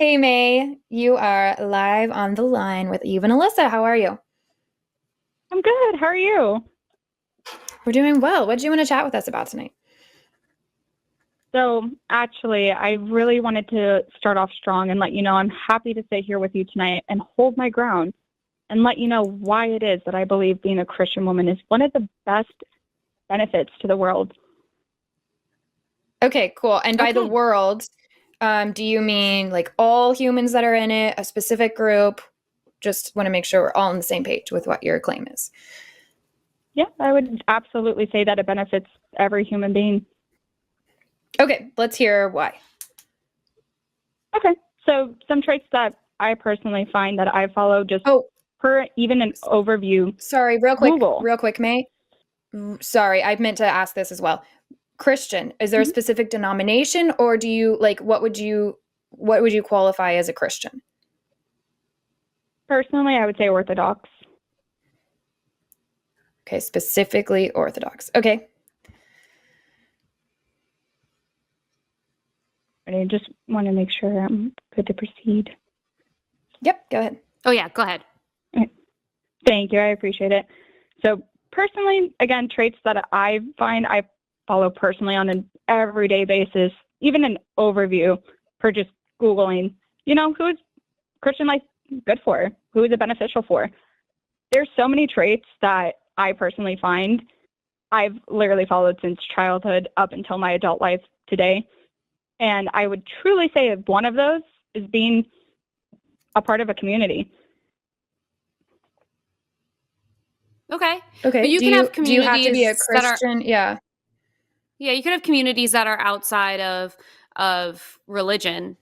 Hey May, you are live on the line with Eve and Alyssa. How are you? I'm good. How are you? We're doing well. What do you want to chat with us about tonight? Actually, I really wanted to start off strong and let you know I'm happy to sit here with you tonight and hold my ground and let you know why it is that I believe being a Christian woman is one of the best benefits to the world. Okay, cool. And by the Okay. world, do you mean like all humans that are in it, a specific group? Just want to make sure we're all on the same page with what your claim is. Yeah, I would absolutely say that it benefits every human being. Okay, let's hear why. Okay, so some traits that I personally find that I follow just Oh, per even an overview. sorry, Google. real quick, May. Sorry, I meant to ask this as well. Christian, is there a Mhm. specific denomination or do you like what would you qualify as a Christian? Personally, I would say Orthodox. Okay, specifically Orthodox. Okay. And I just want to make sure I'm good to proceed. Yep, go ahead. Oh, yeah, go ahead. Thank you. I appreciate it. So personally, again, traits that I find I follow personally on an everyday basis, even an overview for just Googling, who is Christian life good for? Who is it beneficial for? There's so many traits that I personally find I've literally followed since childhood up until my adult life today. And I would truly say one of those is being a part of a community. Okay. Okay. But you Do can have you have to be a communities that are Christian? Yeah. you can have communities that are outside of religion,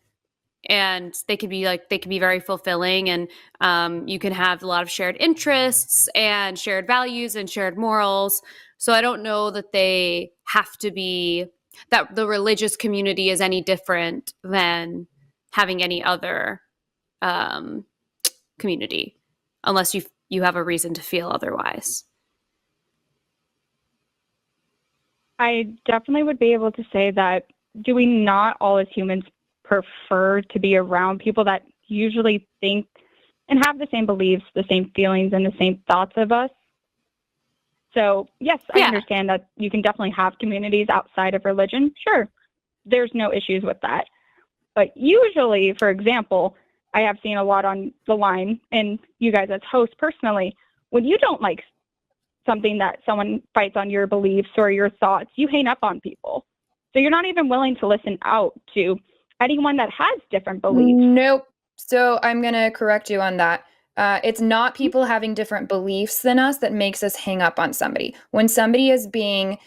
and they can be very fulfilling, and you can have a lot of shared interests and shared values and shared morals. So I don't know that they have to be that the religious community is any different than having any other um, community, unless you have a reason to feel otherwise. I definitely would be able to say that do we not all as humans prefer to be around people that usually think and have the same beliefs, the same feelings, and the same thoughts of us? So, yes, I Yeah. understand that you can definitely have communities outside of religion. Sure, there's no issues with that. But usually, for example, I have seen a lot on the line, and you guys as hosts personally, when you don't like something that someone fights on your beliefs or your thoughts, you hang up on people. So you're not even willing to listen out to anyone that has different beliefs. Nope. So I'm going to correct you on that. It's not people having different beliefs than us that makes us hang up on somebody. When somebody is being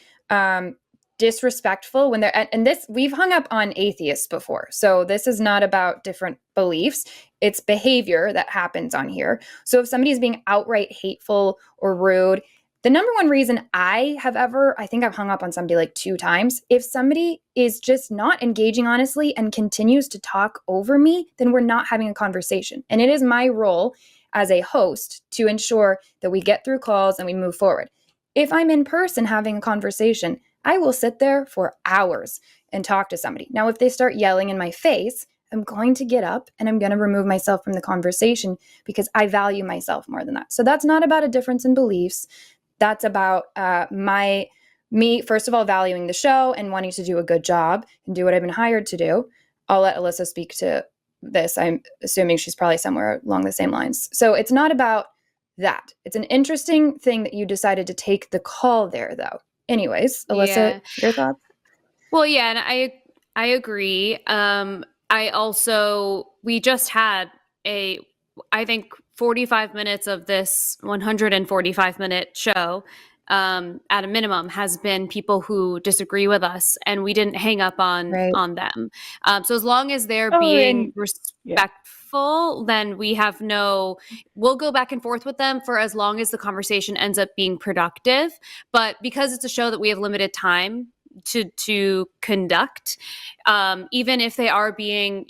disrespectful, when they're, and this, we've hung up on atheists before. So this is not about different beliefs. It's behavior that happens on here. So if somebody is being outright hateful or rude, the number one reason I think I've hung up on somebody like 2 times. If somebody is just not engaging honestly and continues to talk over me, then we're not having a conversation. And it is my role as a host to ensure that we get through calls and we move forward. If I'm in person having a conversation, I will sit there for hours and talk to somebody. Now, if they start yelling in my face, I'm going to get up and I'm going to remove myself from the conversation because I value myself more than that. So that's not about a difference in beliefs. That's about me, first of all, valuing the show and wanting to do a good job and do what I've been hired to do. I'll let Alyssa speak to this. I'm assuming she's probably somewhere along the same lines. So it's not about that. It's an interesting thing that you decided to take the call there, though. Anyways, Alyssa, Yeah. your thoughts? Well, yeah, and I agree. I also we just had a I think 45 minutes of this 145-minute show, at a minimum, has been people who disagree with us, and we didn't hang up Right. on them. So as long as they're Oh, being and yeah. respectful, then we'll go back and forth with them for as long as the conversation ends up being productive. But because it's a show that we have limited time to conduct, even if they are being,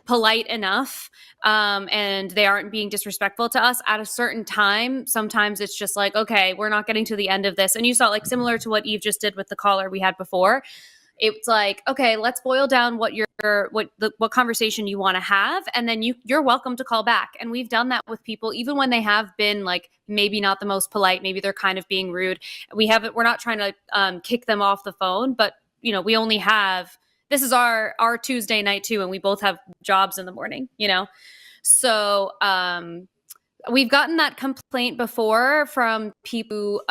polite enough, and they aren't being disrespectful to us at a certain time, sometimes it's just like, okay, we're not getting to the end of this. And you saw, like, similar to what Eve just did with the caller we had before, it's like, okay, let's boil down what conversation you want to have, and then you're welcome to call back. And we've done that with people, even when they have been like maybe not the most polite, maybe they're kind of being rude. We're not trying to kick them off the phone, but we only have, this is our Tuesday night too, and we both have jobs in the morning, so we've gotten that complaint before from people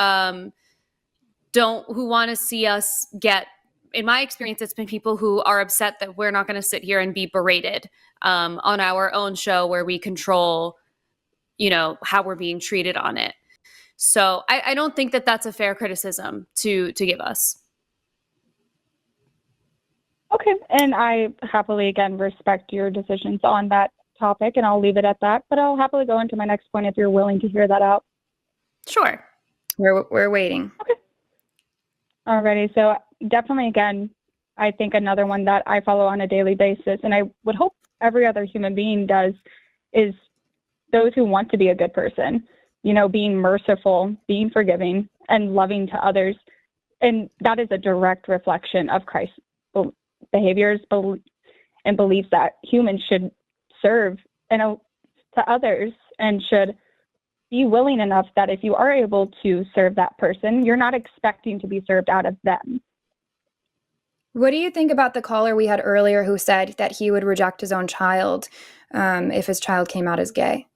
who want to see us get. In my experience, it's been people who are upset that we're not going to sit here and be berated on our own show where we control, how we're being treated on it. So I don't think that that's a fair criticism to give us. Okay, and I happily, again, respect your decisions on that topic, and I'll leave it at that, but I'll happily go into my next point if you're willing to hear that out. Sure. We're waiting. Okay. Alrighty, so definitely, again, I think another one that I follow on a daily basis, and I would hope every other human being does, is those who want to be a good person, being merciful, being forgiving, and loving to others. And that is a direct reflection of Christ's behaviors and beliefs that humans should serve to others and should be willing enough that if you are able to serve that person, you're not expecting to be served out of them. What do you think about the caller we had earlier who said that he would reject his own child if his child came out as gay?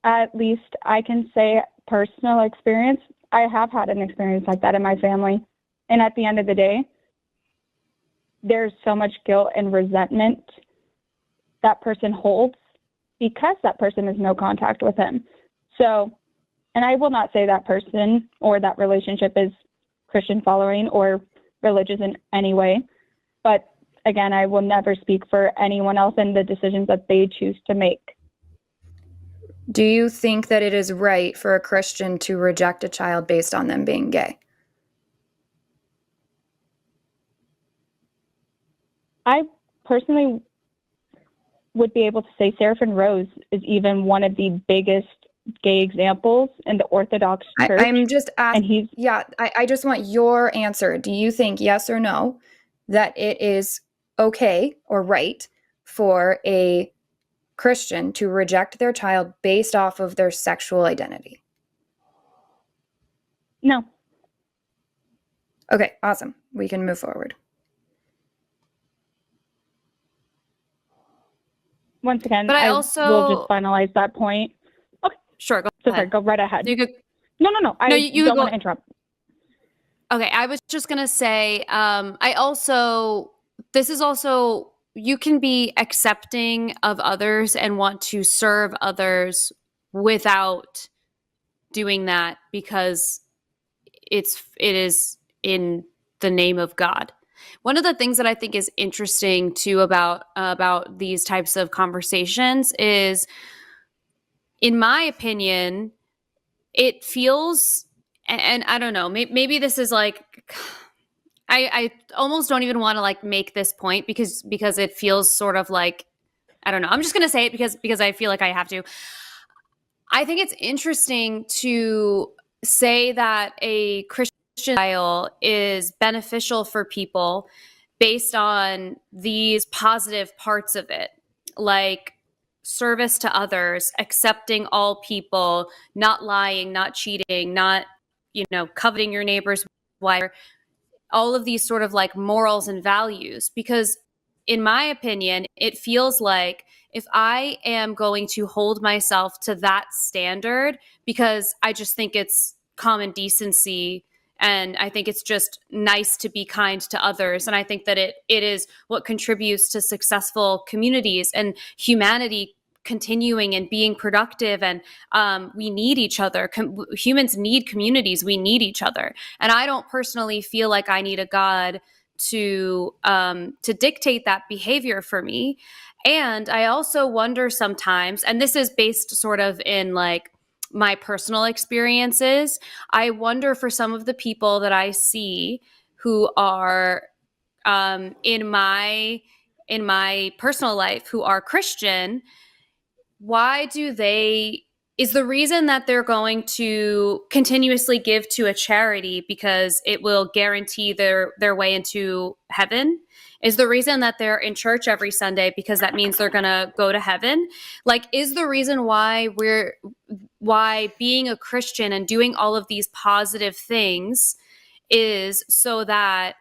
At least I can say personal experience. I have had an experience like that in my family. And at the end of the day, there's so much guilt and resentment that person holds because that person has no contact with him. So, and I will not say that person or that relationship is Christian following or religious in any way. But again, I will never speak for anyone else and the decisions that they choose to make. Do you think that it is right for a Christian to reject a child based on them being gay? I personally would be able to say Seraphin Rose is even one of the biggest gay examples in the Orthodox Church. I'm just asking. I just want your answer. Do you think, yes or no, that it is okay or right for a Christian to reject their child based off of their sexual identity? No. Okay, awesome. We can move forward. Once again, but I will just finalize that point. Okay. Sure, go ahead. Sorry, go right ahead. You could, no. You don't want to interrupt. Okay, I was just going to say, this is also, you can be accepting of others and want to serve others without doing that because it is in the name of God. One of the things that I think is interesting too about these types of conversations is, in my opinion, it feels, and I don't know, maybe this is like, I almost don't even want to like make this point because it feels sort of like, I don't know. I'm just going to say it because I feel like I have to. I think it's interesting to say that a Christian style is beneficial for people based on these positive parts of it, like service to others, accepting all people, not lying, not cheating, not, coveting your neighbor's wife, all of these sort of like morals and values. Because in my opinion, it feels like if I am going to hold myself to that standard because I just think it's common decency and I think it's just nice to be kind to others, and I think that it is what contributes to successful communities and humanity continuing and being productive, and we need each other. Humans need communities. We need each other. And I don't personally feel like I need a God to dictate that behavior for me. And I also wonder sometimes, and this is based sort of in like my personal experiences, I wonder for some of the people that I see who are in my personal life who are Christian, why do they is the reason that they're going to continuously give to a charity because it will guarantee their way into heaven? Is the reason that they're in church every Sunday because that means they're going to go to heaven? Like, is the reason why being a Christian and doing all of these positive things is so that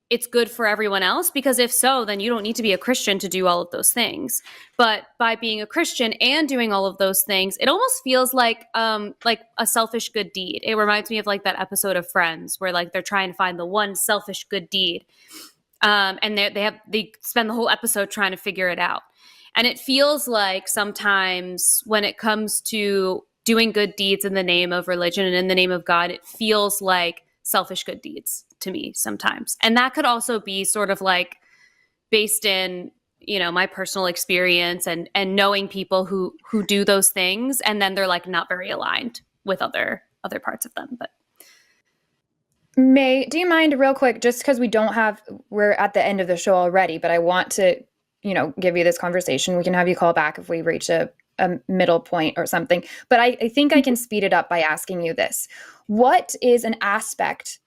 it's good for everyone else? Because if so, then you don't need to be a Christian to do all of those things. But by being a Christian and doing all of those things, it almost feels like a selfish good deed. It reminds me of like that episode of Friends where like they're trying to find the one selfish good deed. And they spend the whole episode trying to figure it out. And it feels like sometimes when it comes to doing good deeds in the name of religion and in the name of God, it feels like selfish good deeds to me sometimes. And that could also be sort of like based in, my personal experience and knowing people who do those things, and then they're like not very aligned with other parts of them. But May, do you mind real quick, just because we're at the end of the show already, but I want to, give you this conversation. We can have you call back if we reach a middle point or something. But I think I can speed it up by asking you this. What is an aspect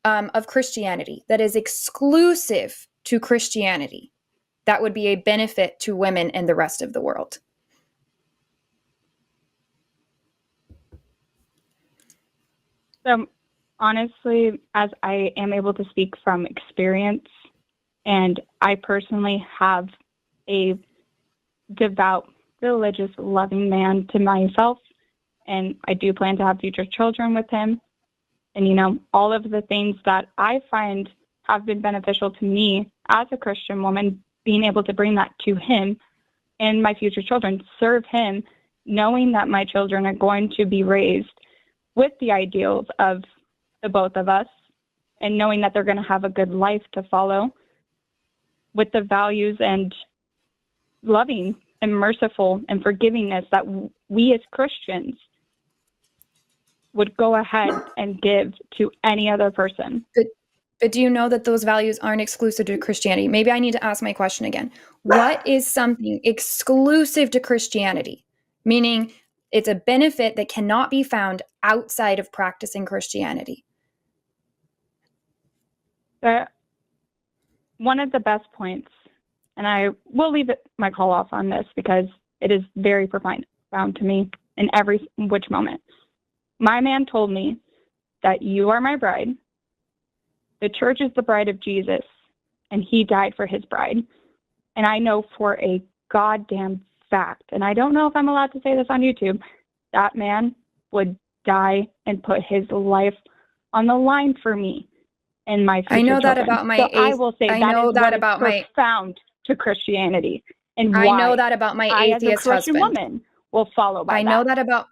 of Christianity that is exclusive to Christianity that would be a benefit to women and the rest of the world? So honestly, as I am able to speak from experience, and I personally have a devout, religious, loving man to myself, and I do plan to have future children with him. And, all of the things that I find have been beneficial to me as a Christian woman, being able to bring that to him and my future children, serve him, knowing that my children are going to be raised with the ideals of the both of us, and knowing that they're going to have a good life to follow with the values and loving and merciful and forgivingness that we as Christians would go ahead and give to any other person. But do you know that those values aren't exclusive to Christianity? Maybe I need to ask my question again. What is something exclusive to Christianity? Meaning it's a benefit that cannot be found outside of practicing Christianity. One of the best points, and I will leave my call off on this because it is very profound to me in every which moment. My man told me that you are my bride. The church is the bride of Jesus, and he died for his bride. And I know for a goddamn fact, and I don't know if I'm allowed to say this on YouTube, that man would die and put his life on the line for me and my future I know that children. about my so I will say I that know is that what about is my profound to Christianity, and I why know that about my I, as a atheist Christian husband. woman, will follow by I know that about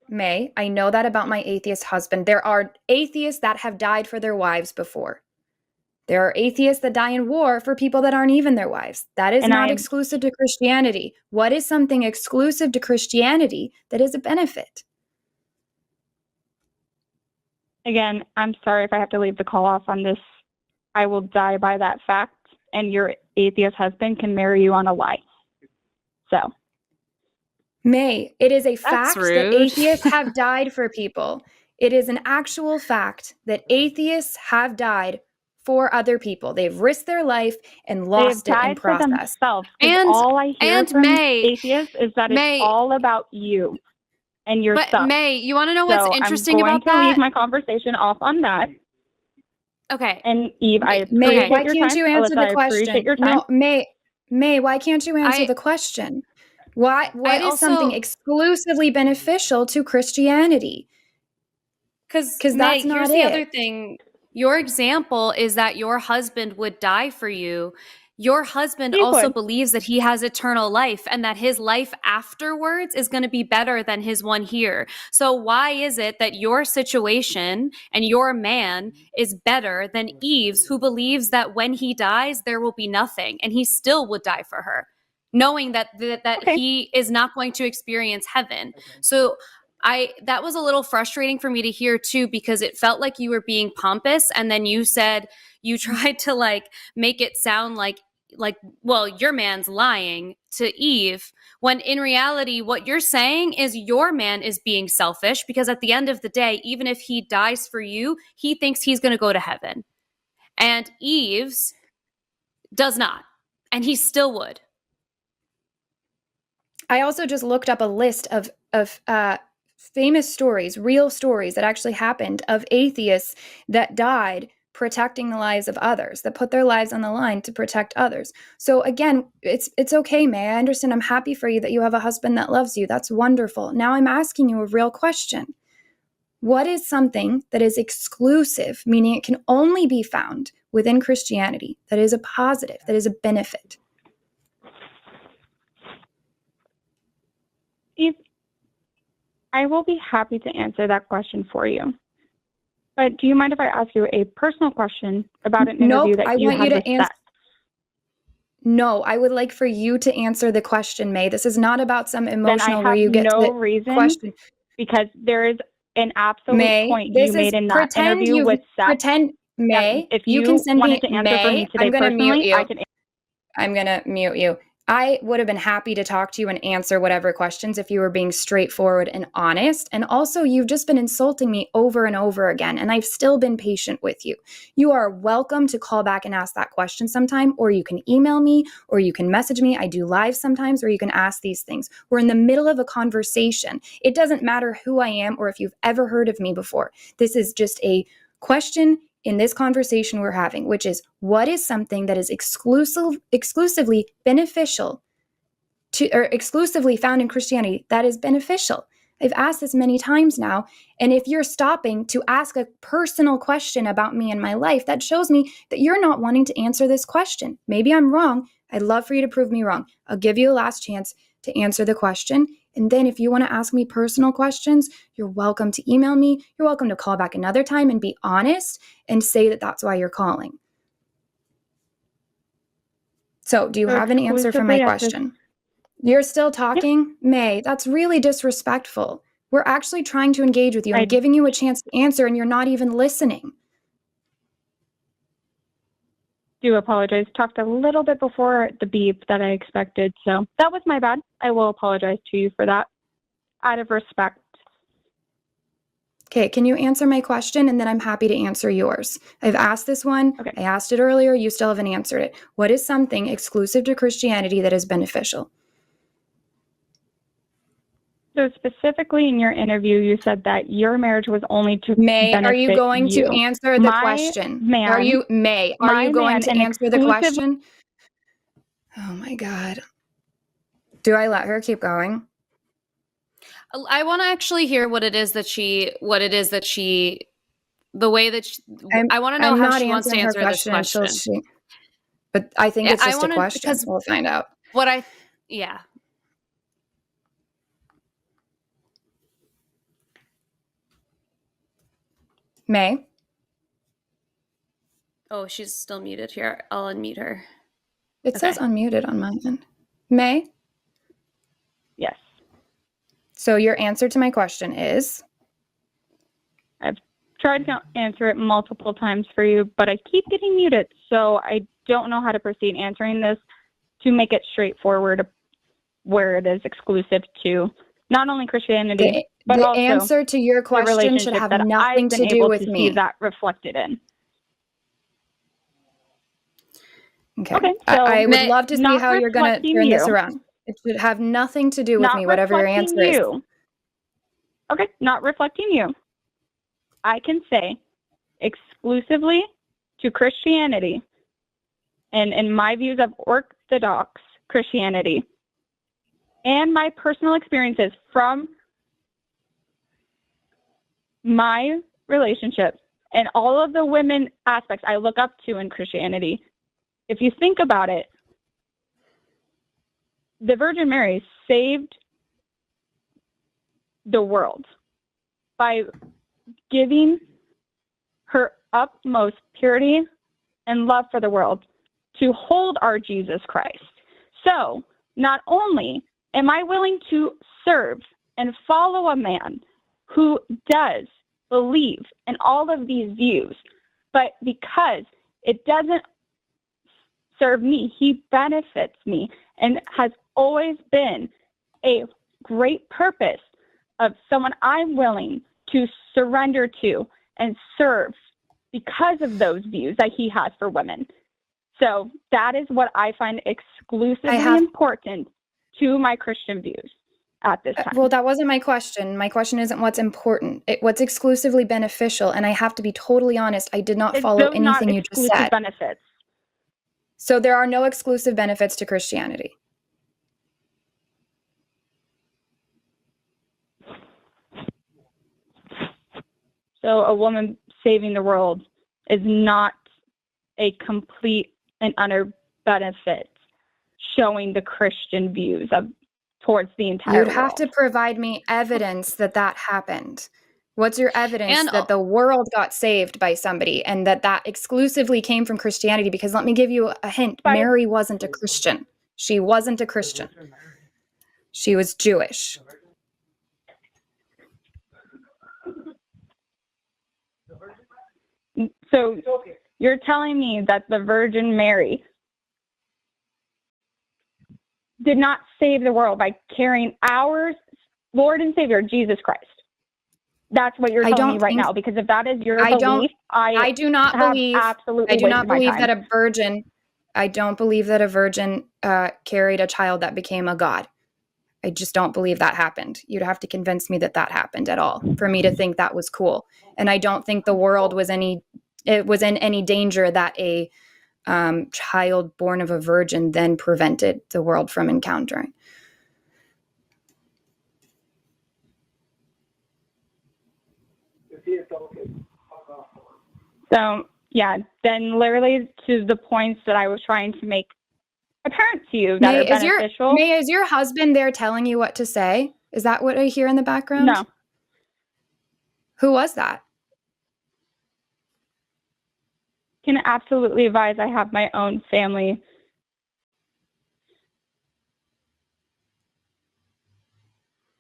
May. I know that about my atheist husband. There are atheists that have died for their wives before. There are atheists that die in war for people that aren't even their wives. That is not exclusive to Christianity. What is something exclusive to Christianity that is a benefit? Again, I'm sorry if I have to leave the call off on this. I will die by that fact, and your atheist husband can marry you on a lie. So, May, it is a fact rude. that atheists have died for people. It is an actual fact that atheists have died for other people. They've risked their life and lost it in process. Themselves. And all I hear from May, atheists is that it's all about you and yourself. But May, you want to know what's interesting about that? I'm going to leave my conversation off on that. Okay. And Eve, I appreciate May, why your can't time. you answer Alyssa, the question? I appreciate your time. No, May, why can't you answer the question? What is something exclusively beneficial to Christianity? Because that's not here's it. The other thing. Your example is that your husband would die for you. Your husband also believes that he has eternal life and that his life afterwards is going to be better than his one here. So why is it that your situation and your man is better than Eve's, who believes that when he dies, there will be nothing, and he still would die for her, knowing that he is not going to experience heaven? So that was a little frustrating for me to hear too, because it felt like you were being pompous, and then you said you tried to like make it sound like well, your man's lying to Eve, when in reality, what you're saying is your man is being selfish, because at the end of the day, even if he dies for you, he thinks he's going to go to heaven. And Eve's does not. And he still would. I also just looked up a list of famous stories, real stories that actually happened of atheists that died protecting the lives of others, that put their lives on the line to protect others. So again, it's okay, May. I understand. I'm happy for you that you have a husband that loves you. That's wonderful. Now I'm asking you a real question. What is something that is exclusive, meaning it can only be found within Christianity, that is a positive, that is a benefit? Eve, I will be happy to answer that question for you. But do you mind if I ask you a personal question about an interview that you had with Seth? No, I would like for you to answer the question, May. This is not about some emotional where you get no to the reason, question. Because there is an absolute May, point you made in that interview with Seth. Pretend, May, if you can send wanted me, to answer May, for me today I'm going to mute you. I'm going to mute you. I would have been happy to talk to you and answer whatever questions if you were being straightforward and honest. And also, you've just been insulting me over and over again, and I've still been patient with you. You are welcome to call back and ask that question sometime, or you can email me, or you can message me. I do live sometimes where you can ask these things. We're in the middle of a conversation. It doesn't matter who I am or if you've ever heard of me before. This is just a question in this conversation we're having, which is, what is something that is exclusively beneficial to, or exclusively found in Christianity that is beneficial? I've asked this many times now, and if you're stopping to ask a personal question about me and my life, that shows me that you're not wanting to answer this question. Maybe I'm wrong. I'd love for you to prove me wrong. I'll give you a last chance to answer the question. And then if you want to ask me personal questions, you're welcome to email me. You're welcome to call back another time and be honest and say that that's why you're calling. So do you have an answer for my question? You're still talking? Yep. May, that's really disrespectful. We're actually trying to engage with you and giving you a chance to answer, and you're not even listening. Do apologize. Talked a little bit before the beep that I expected, so that was my bad. I will apologize to you for that, out of respect. Okay, can you answer my question, and then I'm happy to answer yours. I've asked this one. Okay. I asked it earlier. You still haven't answered it. What is something exclusive to Christianity that is beneficial? So specifically in your interview, you said that your marriage was only to May, benefit are you going you. to answer the question? Are you going to answer the question? Oh my God. Do I let her keep going? I want to actually hear what it is that she, the way that I want to know how she wants to answer this question. But I think it's just a question. We'll find out. Yeah. May? Oh, she's still muted here. I'll unmute her. It says unmuted on my end. May? Yes. So your answer to my question is? I've tried to answer it multiple times for you, but I keep getting muted, so I don't know how to proceed answering this to make it straightforward where it is exclusive to not only Christianity, but the also answer to your question should have nothing to do with me. See that reflected in. Okay. So I would love to see how you're going to turn this around. It should have nothing to do with me, whatever your answer is. Okay, not reflecting you. I can say exclusively to Christianity, and in my views of Orthodox Christianity, and my personal experiences from my relationship and all of the women aspects I look up to in Christianity, if you think about it, the Virgin Mary saved the world by giving her utmost purity and love for the world to hold our Jesus Christ. So not only am I willing to serve and follow a man who does believe in all of these views, but because it doesn't serve me. He benefits me and has always been a great purpose of someone I'm willing to surrender to and serve because of those views that he has for women. So that is what I find exclusively important to my Christian views at this time. Well, that wasn't my question. My question isn't what's important. What's exclusively beneficial. And I have to be totally honest, I did not follow anything you just said. Benefits. So there are no exclusive benefits to Christianity. So a woman saving the world is not a complete and utter benefit showing the Christian views towards the entire world. You'd have to provide me evidence that that happened. What's your evidence that the world got saved by somebody and that exclusively came from Christianity? Because let me give you a hint. Mary wasn't a Christian. She wasn't a Christian. She was Jewish. So you're telling me that the Virgin Mary did not save the world by carrying our Lord and Savior, Jesus Christ. That's what you're telling me right now. Because if that is your belief, I do not believe that a virgin. I don't believe that a virgin carried a child that became a god. I just don't believe that happened. You'd have to convince me that that happened at all for me to think that was cool. And I don't think the world was in any danger that a child born of a virgin then prevented the world from encountering. So, yeah, then literally to the points that I was trying to make apparent to you that are beneficial. Is your husband there telling you what to say? Is that what I hear in the background? No. Who was that? Can absolutely advise I have my own family.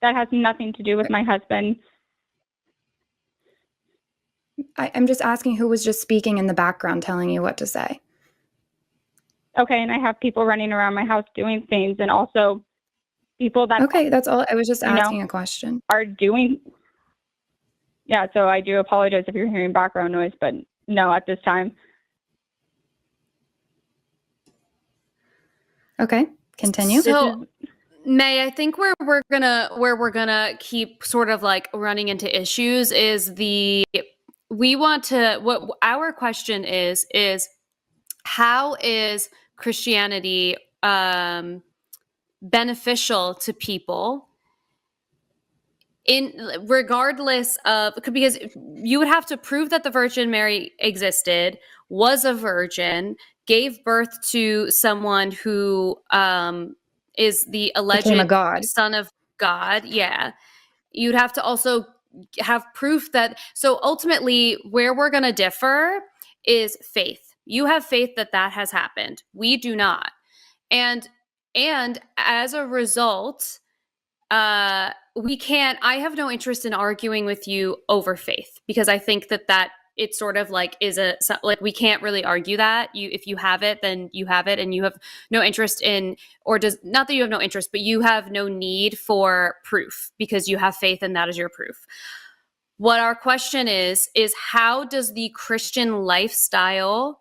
That has nothing to do with my husband. I'm just asking who was just speaking in the background telling you what to say. Okay, and I have people running around my house doing things, and also people that... Okay, that's all. I was just asking a question. Are doing... Yeah, so I do apologize if you're hearing background noise, but no, at this time. Okay, continue. So, May, I think where we're gonna keep sort of like running into issues is what our question is how is Christianity beneficial to people regardless of, because you would have to prove that the Virgin Mary existed, was a virgin, gave birth to someone who is the alleged son of God. Yeah. You'd have to also have proof that, so ultimately where we're going to differ is faith. You have faith that has happened. We do not. And as a result, I have no interest in arguing with you over faith, because I think that it's sort of like we can't really argue that. If you have it, then you have it, and you have no interest in, not that you have no interest, but you have no need for proof because you have faith and that is your proof. What our question is how does the Christian lifestyle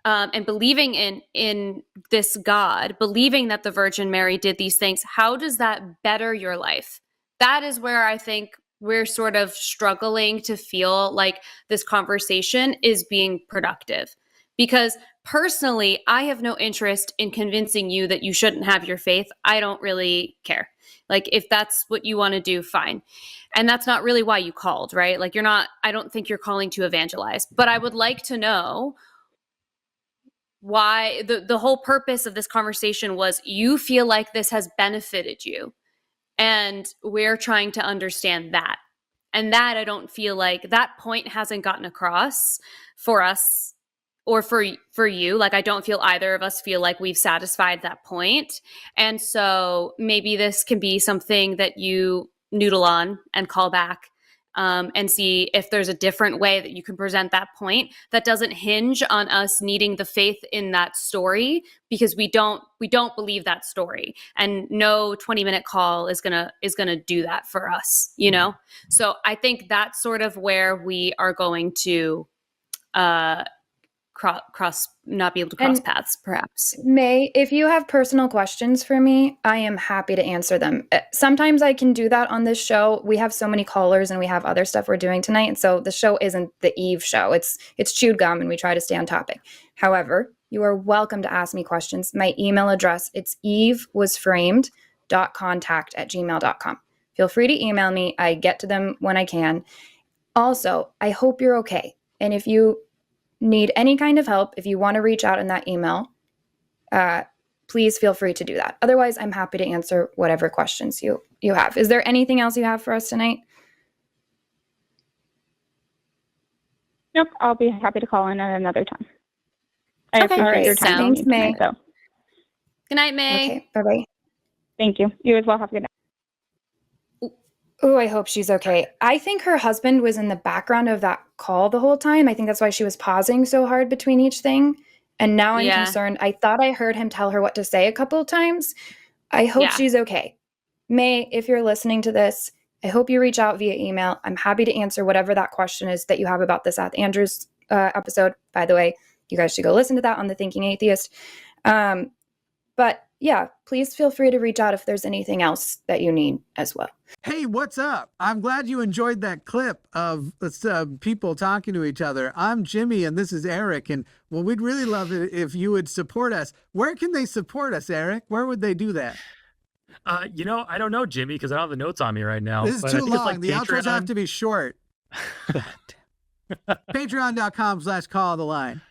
and believing in this God, believing that the Virgin Mary did these things, how does that better your life? That is where I think we're sort of struggling to feel like this conversation is being productive. Because personally, I have no interest in convincing you that you shouldn't have your faith. I don't really care. Like, if that's what you want to do, fine. And that's not really why you called, right? Like, I don't think you're calling to evangelize. But I would like to know why the whole purpose of this conversation was you feel like this has benefited you. And we're trying to understand that. And that, I don't feel like that point hasn't gotten across for us or for you. Like, I don't feel either of us feel like we've satisfied that point. And so maybe this can be something that you noodle on and call back and see if there's a different way that you can present that point that doesn't hinge on us needing the faith in that story, because we don't believe that story, and no 20-minute call is gonna do that for us, you know. So I think that's sort of where we are going to not be able to cross paths, perhaps. May, if you have personal questions for me, I am happy to answer them. Sometimes I can do that on this show. We have so many callers and we have other stuff we're doing tonight. And so the show isn't the Eve show. It's chewed gum and we try to stay on topic. However, you are welcome to ask me questions. My email address, it's evewasframed.contact@gmail.com. Feel free to email me. I get to them when I can. Also, I hope you're okay. And if you need any kind of help, if you want to reach out in that email, please feel free to do that. Otherwise, I'm happy to answer whatever questions you have. Is there anything else you have for us tonight? Nope, I'll be happy to call in at another time. I Okay, appreciate your time. Thanks, May. So. Good night, May. Okay, bye-bye. Thank you. You as well. Have a good night. Oh, I hope she's okay. I think her husband was in the background of that call the whole time. I think that's why she was pausing so hard between each thing. And now I'm concerned. I thought I heard him tell her what to say a couple of times. I hope she's okay. May, if you're listening to this, I hope you reach out via email. I'm happy to answer whatever that question is that you have about the Seth Andrews episode. By the way, you guys should go listen to that on The Thinking Atheist. But yeah, please feel free to reach out if there's anything else that you need as well. Hey, what's up? I'm glad you enjoyed that clip of people talking to each other. I'm Jimmy and this is Eric. And well, we'd really love it if you would support us. Where can they support us, Eric? Where would they do that? You know, I don't know, Jimmy, because I don't have the notes on me right now. This is too long. The outros have to be short. Patreon. Patreon.com/call the line.